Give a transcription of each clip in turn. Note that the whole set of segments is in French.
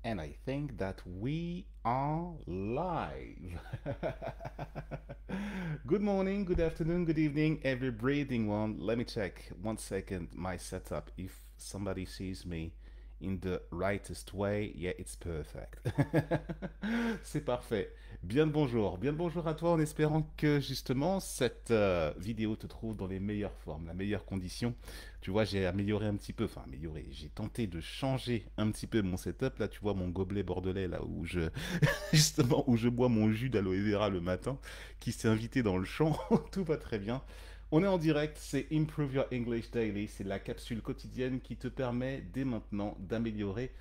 And I think that we are live. Good morning, good afternoon, good evening, every breathing one. Let me check 1 second my setup. If somebody sees me in the rightest way, yeah, it's perfect. C'est parfait. Bien le bonjour à toi en espérant que justement cette vidéo te trouve dans les meilleures formes, la meilleure condition. Tu vois, j'ai amélioré un petit peu, enfin amélioré, j'ai tenté de changer un petit peu mon setup. Là, tu vois mon gobelet bordelais, là où je, justement, où je bois mon jus d'aloe vera le matin, qui s'est invité dans le champ. Tout va très bien. On est en direct, c'est Improve Your English Daily, c'est la capsule quotidienne qui te permet dès maintenant d'améliorer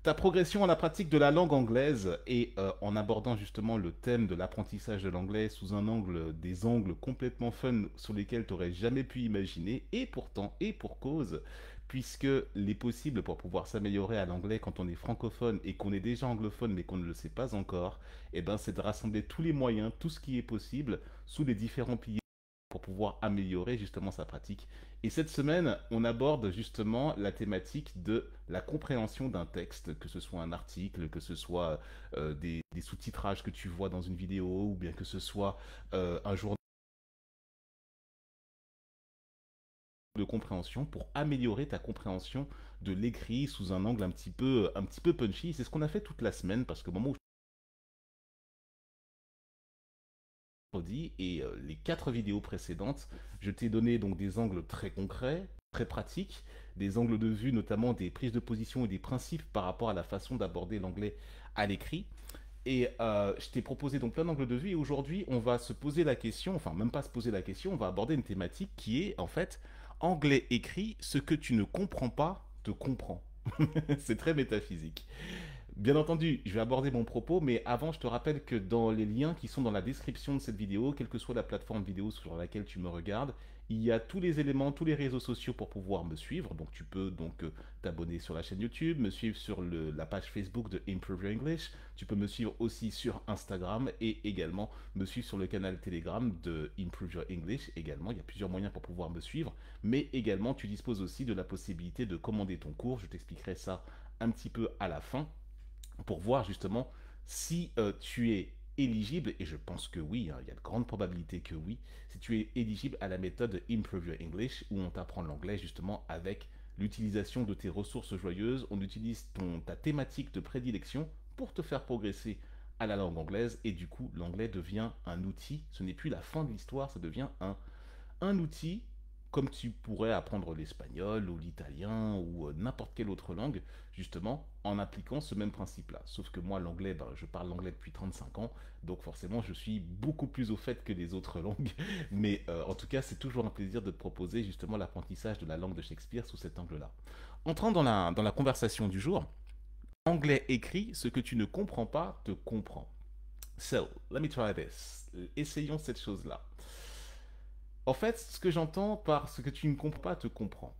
ta progression en la pratique de la langue anglaise et en abordant justement le thème de l'apprentissage de l'anglais sous un angle, des angles complètement fun sur lesquels tu n'aurais jamais pu imaginer, et pourtant, et pour cause, puisque les possibles pour pouvoir s'améliorer à l'anglais quand on est francophone et qu'on est déjà anglophone mais qu'on ne le sait pas encore, eh ben, c'est de rassembler tous les moyens, tout ce qui est possible sous les différents piliers pour pouvoir améliorer justement sa pratique. Et cette semaine, on aborde justement la thématique de la compréhension d'un texte, que ce soit un article, que ce soit des sous-titrages que tu vois dans une vidéo, ou bien que ce soit un journal de compréhension pour améliorer ta compréhension de l'écrit sous un petit peu punchy. C'est ce qu'on a fait toute la semaine parce qu'au moment où dit et les 4 vidéos précédentes, je t'ai donné donc des angles très concrets, très pratiques, des angles de vue, notamment des prises de position et des principes par rapport à la façon d'aborder l'anglais à l'écrit. Et je t'ai proposé donc plein d'angles de vue et aujourd'hui on va se poser la question, enfin même pas se poser la question, on va aborder une thématique qui est en fait anglais écrit, ce que tu ne comprends pas te comprend. C'est très métaphysique. Bien entendu, je vais aborder mon propos, mais avant, je te rappelle que dans les liens qui sont dans la description de cette vidéo, quelle que soit la plateforme vidéo sur laquelle tu me regardes, il y a tous les éléments, tous les réseaux sociaux pour pouvoir me suivre. Donc tu peux donc t'abonner sur la chaîne YouTube, me suivre sur la page Facebook de Improve Your English. Tu peux me suivre aussi sur Instagram et également me suivre sur le canal Telegram de Improve Your English. Également, il y a plusieurs moyens pour pouvoir me suivre, mais également tu disposes aussi de la possibilité de commander ton cours. Je t'expliquerai ça un petit peu à la fin pour voir justement si tu es éligible, et je pense que oui, hein, il y a de grandes probabilités que oui, si tu es éligible à la méthode Improve Your English, où on t'apprend l'anglais justement avec l'utilisation de tes ressources joyeuses, on utilise ta thématique de prédilection pour te faire progresser à la langue anglaise, et du coup l'anglais devient un outil, ce n'est plus la fin de l'histoire, ça devient un outil comme tu pourrais apprendre l'espagnol ou l'italien ou n'importe quelle autre langue, justement, en appliquant ce même principe-là. Sauf que moi, l'anglais, ben, je parle l'anglais depuis 35 ans, donc forcément, je suis beaucoup plus au fait que les autres langues. Mais en tout cas, c'est toujours un plaisir de te proposer justement l'apprentissage de la langue de Shakespeare sous cet angle-là. Entrant dans la conversation du jour, anglais écrit, ce que tu ne comprends pas te comprend. So, let me try this. Essayons cette chose-là. En fait, ce que j'entends par ce que tu ne comprends pas te comprends.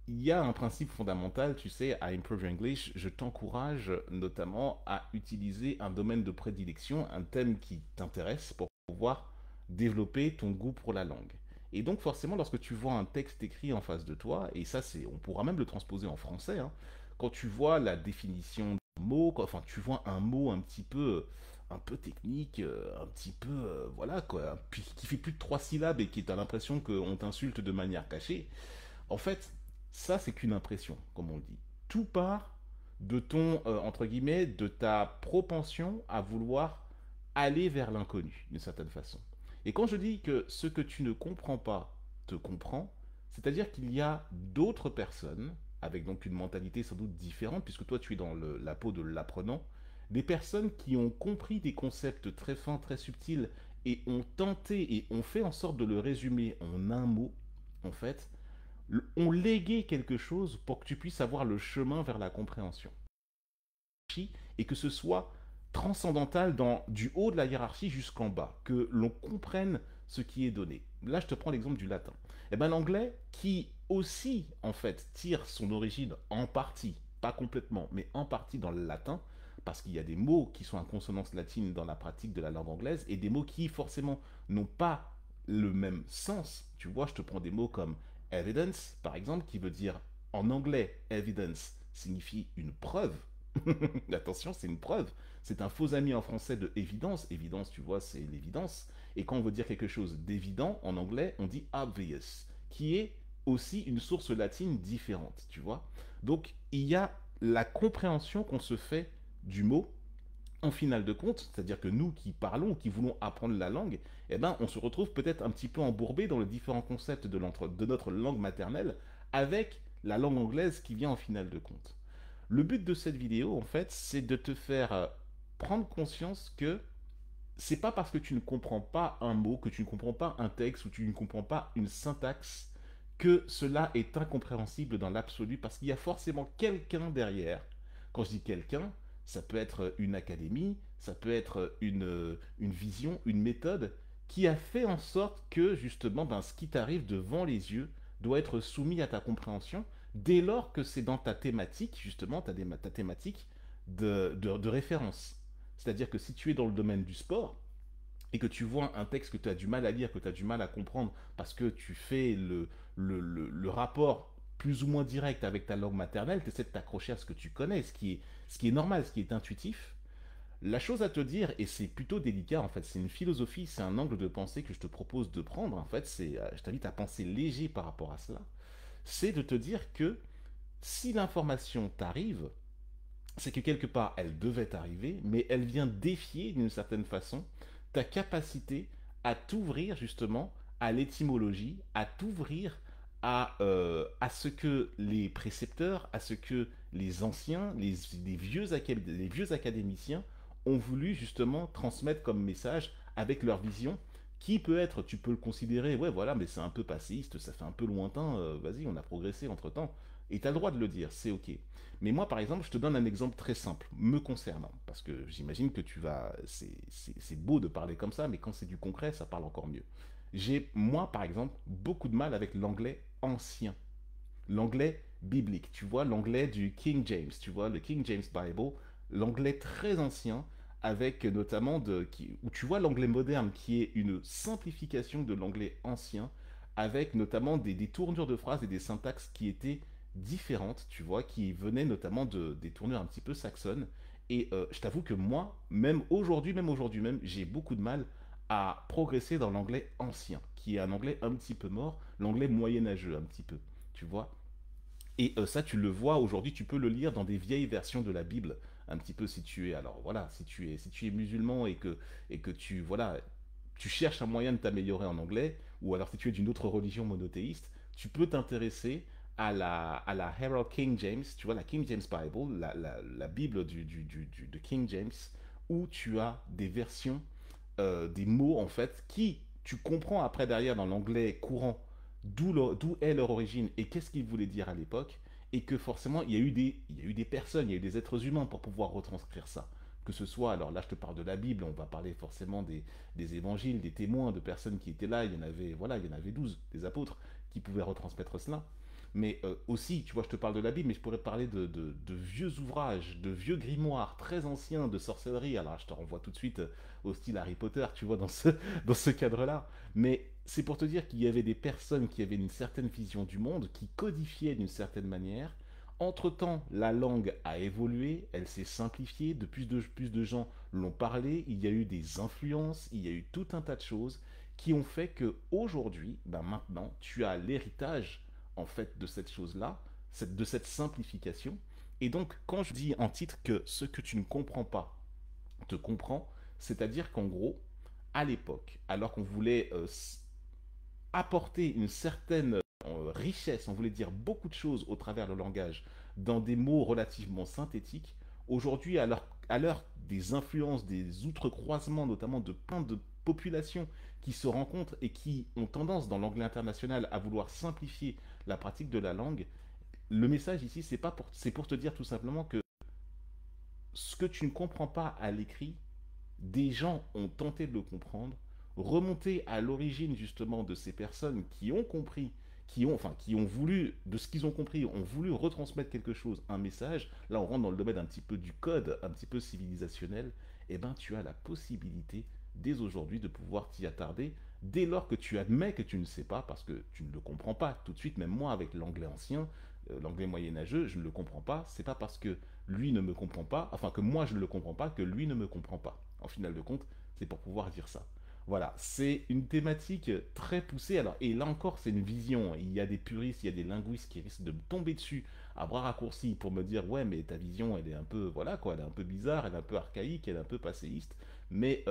Il y a un principe fondamental, tu sais, à Improve Your English, je t'encourage notamment à utiliser un domaine de prédilection, un thème qui t'intéresse pour pouvoir développer ton goût pour la langue. Et donc forcément, lorsque tu vois un texte écrit en face de toi, et ça c'est, on pourra même le transposer en français, hein, quand tu vois la définition d'un mot, enfin tu vois un mot un peu technique, un petit peu, voilà quoi, puis qui fait plus de 3 syllabes et qui t'a l'impression qu'on t'insulte de manière cachée, en fait, ça c'est qu'une impression, comme on le dit. Tout part de ton, entre guillemets, de ta propension à vouloir aller vers l'inconnu, d'une certaine façon. Et quand je dis que ce que tu ne comprends pas te comprend, c'est-à-dire qu'il y a d'autres personnes, avec donc une mentalité sans doute différente, puisque toi tu es dans la peau de l'apprenant, des personnes qui ont compris des concepts très fins, très subtils, et ont tenté et ont fait en sorte de le résumer en un mot, en fait, ont légué quelque chose pour que tu puisses avoir le chemin vers la compréhension. Et que ce soit transcendantal du haut de la hiérarchie jusqu'en bas, que l'on comprenne ce qui est donné. Là, je te prends l'exemple du latin. Eh bien, l'anglais, qui aussi, en fait, tire son origine en partie, pas complètement, mais en partie dans le latin, parce qu'il y a des mots qui sont en consonance latine dans la pratique de la langue anglaise, et des mots qui, forcément, n'ont pas le même sens. Tu vois, je te prends des mots comme evidence, par exemple, qui veut dire, en anglais, evidence signifie une preuve, Attention, c'est une preuve. C'est un faux ami en français de évidence. Évidence, tu vois, c'est l'évidence. Et quand on veut dire quelque chose d'évident, en anglais, on dit obvious, qui est aussi une source latine différente, tu vois. Donc, il y a la compréhension qu'on se fait du mot en finale de compte, c'est-à-dire que nous qui parlons, qui voulons apprendre la langue, eh ben, on se retrouve peut-être un petit peu embourbé dans les différents concepts de notre langue maternelle avec la langue anglaise qui vient en finale de compte. Le but de cette vidéo, en fait, c'est de te faire prendre conscience que c'est pas parce que tu ne comprends pas un mot, que tu ne comprends pas un texte ou tu ne comprends pas une syntaxe que cela est incompréhensible dans l'absolu parce qu'il y a forcément quelqu'un derrière. Quand je dis quelqu'un, ça peut être une académie, ça peut être une vision, une méthode qui a fait en sorte que justement ben, ce qui t'arrive devant les yeux doit être soumis à ta compréhension dès lors que c'est dans ta thématique, justement, ta thématique de référence. C'est-à-dire que si tu es dans le domaine du sport et que tu vois un texte que tu as du mal à lire, que tu as du mal à comprendre parce que tu fais le rapport plus ou moins direct avec ta langue maternelle, tu essaies de t'accrocher à ce que tu connais, ce qui est normal, ce qui est intuitif. La chose à te dire, et c'est plutôt délicat en fait, c'est une philosophie, c'est un angle de pensée que je te propose de prendre, en fait, je t'invite à penser léger par rapport à cela, c'est de te dire que si l'information t'arrive, c'est que quelque part elle devait arriver, mais elle vient défier d'une certaine façon ta capacité à t'ouvrir justement à l'étymologie, à t'ouvrir à ce que les précepteurs, à ce que les anciens, les vieux académiciens ont voulu justement transmettre comme message avec leur vision, qui peut être, tu peux le considérer, ouais voilà, mais c'est un peu passéiste, ça fait un peu lointain, vas-y, on a progressé entre-temps. Et tu as le droit de le dire, c'est ok. Mais moi, par exemple, je te donne un exemple très simple, me concernant. Parce que j'imagine que tu vas. C'est beau de parler comme ça, mais quand c'est du concret, ça parle encore mieux. J'ai, moi, par exemple, beaucoup de mal avec l'anglais ancien. L'anglais biblique. Tu vois, l'anglais du King James. Tu vois, le King James Bible. L'anglais très ancien, avec notamment où tu vois l'anglais moderne, qui est une simplification de l'anglais ancien, avec notamment des tournures de phrases et des syntaxes qui étaient différentes, tu vois, qui venaient notamment des tournures un petit peu saxonnes. Et je t'avoue que moi, même aujourd'hui même, j'ai beaucoup de mal à progresser dans l'anglais ancien, qui est un anglais un petit peu mort, l'anglais moyenâgeux un petit peu, tu vois. Et ça, tu le vois aujourd'hui, tu peux le lire dans des vieilles versions de la Bible, un petit peu si tu es, alors voilà, si tu es musulman et que tu, voilà, tu cherches un moyen de t'améliorer en anglais, ou alors si tu es d'une autre religion monothéiste, tu peux t'intéresser à la Herald King James, tu vois, la King James Bible, la Bible de King James, où tu as des versions, des mots en fait, qui tu comprends après derrière dans l'anglais courant d'où est leur origine et qu'est-ce qu'ils voulaient dire à l'époque, et que forcément il y a eu des personnes, il y a eu des êtres humains pour pouvoir retranscrire ça. Que ce soit, alors là je te parle de la Bible, on va parler forcément des évangiles, des témoins, de personnes qui étaient là, il y en avait, voilà, il y en avait 12 des apôtres qui pouvaient retransmettre cela. Mais aussi, tu vois, je te parle de la Bible, mais je pourrais parler de vieux ouvrages, de vieux grimoires très anciens de sorcellerie. Alors, je te renvoie tout de suite au style Harry Potter, tu vois, dans ce cadre-là. Mais c'est pour te dire qu'il y avait des personnes qui avaient une certaine vision du monde, qui codifiaient d'une certaine manière. Entre-temps, la langue a évolué, elle s'est simplifiée, plus de gens l'ont parlé, il y a eu des influences, il y a eu tout un tas de choses qui ont fait que aujourd'hui, ben maintenant, tu as l'héritage en fait de cette chose-là, de cette simplification. Et donc, quand je dis en titre que ce que tu ne comprends pas te comprend, c'est-à-dire qu'en gros, à l'époque, alors qu'on voulait apporter une certaine richesse, on voulait dire beaucoup de choses au travers le langage, dans des mots relativement synthétiques, aujourd'hui, à l'heure des influences, des outrecroisements, notamment de plein de populations qui se rencontrent et qui ont tendance dans l'anglais international à vouloir simplifier la pratique de la langue, le message ici, c'est pour te dire tout simplement que ce que tu ne comprends pas à l'écrit, des gens ont tenté de le comprendre, remonter à l'origine justement de ces personnes qui ont compris, qui ont voulu, de ce qu'ils ont compris, ont voulu retransmettre quelque chose, un message. Là, on rentre dans le domaine un petit peu du code, un petit peu civilisationnel. Eh ben, tu as la possibilité dès aujourd'hui de pouvoir t'y attarder dès lors que tu admets que tu ne sais pas, parce que tu ne le comprends pas tout de suite. Même moi, avec l'anglais ancien, l'anglais moyenâgeux, je ne le comprends pas. C'est pas parce que lui ne me comprend pas, enfin que moi je ne le comprends pas, que lui ne me comprend pas. En final de compte, c'est pour pouvoir dire ça. Voilà, c'est une thématique très poussée. Alors, et là encore, c'est une vision. Il y a des puristes, il y a des linguistes qui risquent de me tomber dessus à bras raccourcis pour me dire, ouais, mais ta vision, elle est un peu, voilà quoi, elle est un peu bizarre, elle est un peu archaïque, elle est un peu passéiste. Mais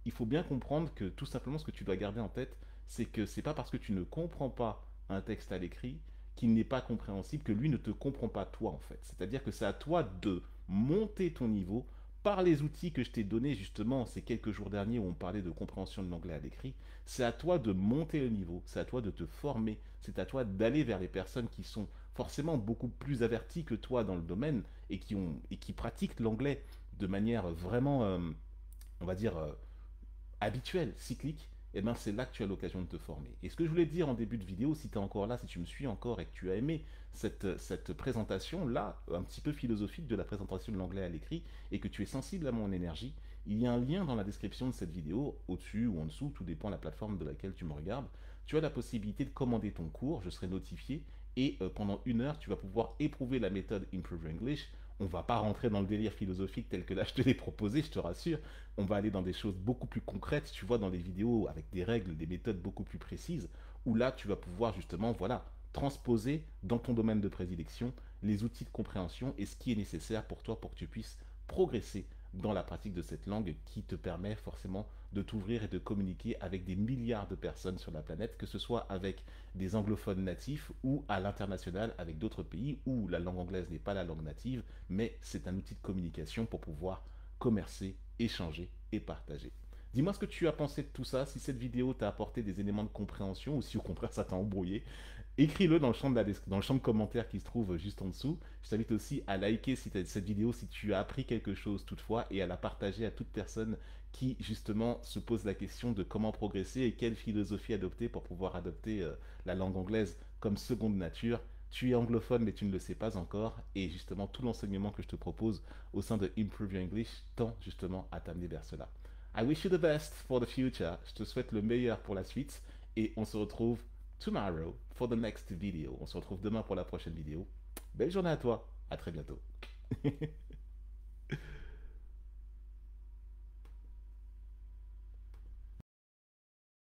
il faut bien comprendre que tout simplement, ce que tu dois garder en tête, c'est que c'est pas parce que tu ne comprends pas un texte à l'écrit qu'il n'est pas compréhensible, que lui ne te comprend pas toi en fait. C'est-à-dire que c'est à toi de monter ton niveau par les outils que je t'ai donnés justement ces quelques jours derniers où on parlait de compréhension de l'anglais à l'écrit. C'est à toi de monter le niveau, c'est à toi de te former, c'est à toi d'aller vers les personnes qui sont forcément beaucoup plus averties que toi dans le domaine et qui pratiquent l'anglais de manière vraiment, on va dire, habituelle, cyclique, et ben c'est là que tu as l'occasion de te former. Et ce que je voulais te dire en début de vidéo, si tu es encore là, si tu me suis encore et que tu as aimé cette présentation-là, un petit peu philosophique de la présentation de l'anglais à l'écrit, et que tu es sensible à mon énergie, il y a un lien dans la description de cette vidéo, au-dessus ou en dessous, tout dépend de la plateforme de laquelle tu me regardes. Tu as la possibilité de commander ton cours, je serai notifié, et pendant 1 heure, tu vas pouvoir éprouver la méthode Improve Your English. On ne va pas rentrer dans le délire philosophique tel que là je te l'ai proposé, je te rassure. On va aller dans des choses beaucoup plus concrètes, tu vois, dans des vidéos avec des règles, des méthodes beaucoup plus précises, où là, tu vas pouvoir justement, voilà, transposer dans ton domaine de prédilection les outils de compréhension et ce qui est nécessaire pour toi pour que tu puisses progresser dans la pratique de cette langue qui te permet forcément de t'ouvrir et de communiquer avec des milliards de personnes sur la planète, que ce soit avec des anglophones natifs ou à l'international avec d'autres pays où la langue anglaise n'est pas la langue native, mais c'est un outil de communication pour pouvoir commercer, échanger et partager. Dis-moi ce que tu as pensé de tout ça, si cette vidéo t'a apporté des éléments de compréhension ou si au contraire ça t'a embrouillé. Écris-le dans le champ dans le champ de commentaires qui se trouve juste en dessous. Je t'invite aussi à liker cette vidéo si tu as appris quelque chose toutefois et à la partager à toute personne qui justement se pose la question de comment progresser et quelle philosophie adopter pour pouvoir adopter la langue anglaise comme seconde nature. Tu es anglophone mais tu ne le sais pas encore et justement tout l'enseignement que je te propose au sein de Improve Your English tend justement à t'amener vers cela. I wish you the best for the future. Je te souhaite le meilleur pour la suite et on se retrouve tomorrow for the next video. On se retrouve demain pour la prochaine vidéo. Belle journée à toi. À très bientôt.